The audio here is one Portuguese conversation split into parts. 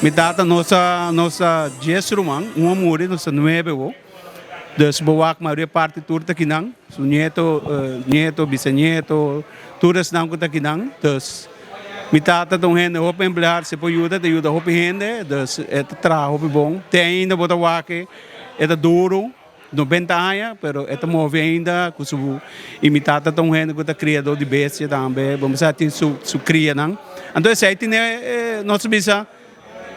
Mitata nossa 10 rumang, muri nossa 9 wo. Dus bewak maioria parte turta kinang, so nieto, bisnieto, todas não kuta kinang. Dus mitata tong hende hope emplear se pojuda, te ajuda hope hende, dus tra hope bom. Tem ainda bota wake, duro. 90 anos, pero esta move ainda com su imitata tão rende com o criador de bestia também, vamos dizer su cria não. Então esse tem nossa bisa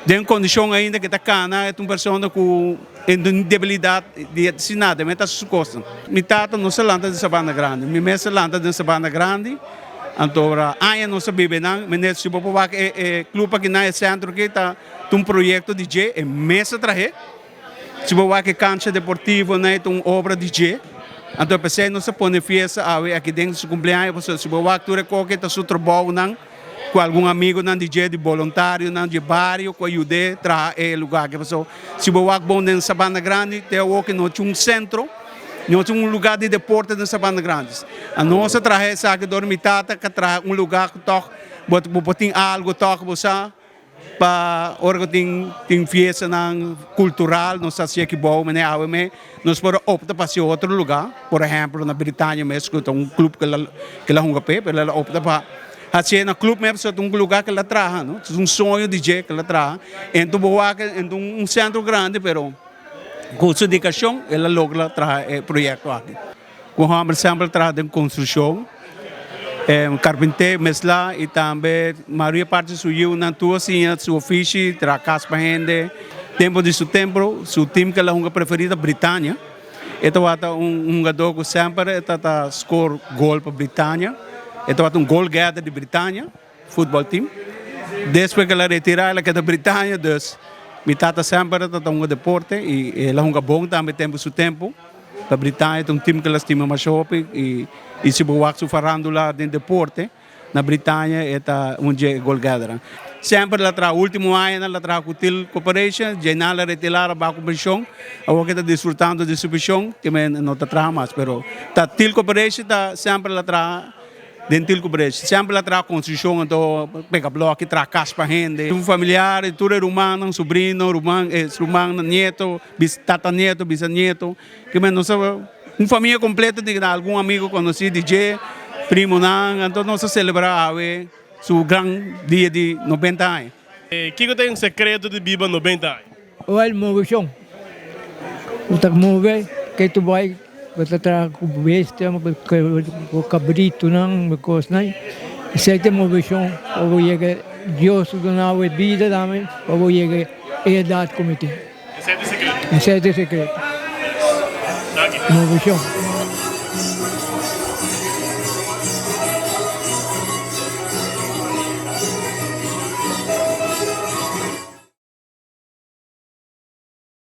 tem condição ainda que tá cana é uma pessoa com debilidade de ensinar, mas tá su costa. Imitata nossa landa de Sabana Grande, mi messa landa de Sabana Grande. Então aí nossa bibe não, mas se povo vai clube aqui na centro que tá um projeto de J, é messa traje. Se você quer cancha deportiva, né, uma obra de G, então pensei não se põe fiesta aqui dentro do cumpleaños, se você quer qualquer tá seu trabalho não, com algum amigo não de G, de voluntário não de bairro, com ajuda tra lugar que você, se você bom dentro Sabana Grande, tem o que não tinha centro, não tinha lugar de deporte dentro Sabana Grande. A nossa traje essa que dormitata, que traz lugar que toca, botar algo toca você para organizar fiesta cultural, nós sabemos que bom, mas nós podemos optar para outro lugar, por exemplo, na Britânia mesmo, tem clube que ela junga pé, ela opta para fazer na clube mesmo, tem lugar que ela traz, não? É sonho de jeito que ela traz, então boa centro grande, pero com sua dedicação, ela logra trazer projeto aqui. Com a sempre traz construção. Carpinteiro, mesla e também a maioria parte suiu na tua sim, seu ofício, tra casa para gente. Tempo de seu tempo, seu time que ela é preferida Britânia. Então há jogador que sempre está score gol para Britânia. Então há goal getter de Britânia, futebol team. Depois que ela retira, ela quer da Britânia, dus mitata sempre está deporte e ela é bom também tempo seu tempo. A Britânia tem time que ela estima mais shopping e se você vai farandula de deporte na Britânia é dia gol gathering. Sempre ela traz último ano ela traz com Til Corporation, já ela retirar a competição, agora está desfrutando de subvenção que não está traz mais, pero tá Til Corporation tá sempre ela traz dentil Corporation, sempre ela traz construção então pega bloco traz casa para gente, um familiar, tudo é rumano, sobrinho, rumano, neto, tataneto, bisneto, que não sabe família completa de algum amigo conhecido DJ, primo não, então nós celebramos o grande dia de 90 anos. Que tem um segredo de viver 90 anos? Olha, movição. O tak move, que tu vai, você tra com bestia, com cabrito não, com coisa não. Sete movição, ou chega Deus do não é vida também, ou chega a idade comitê. Esse é o segredo. Esse é o segredo. Movição.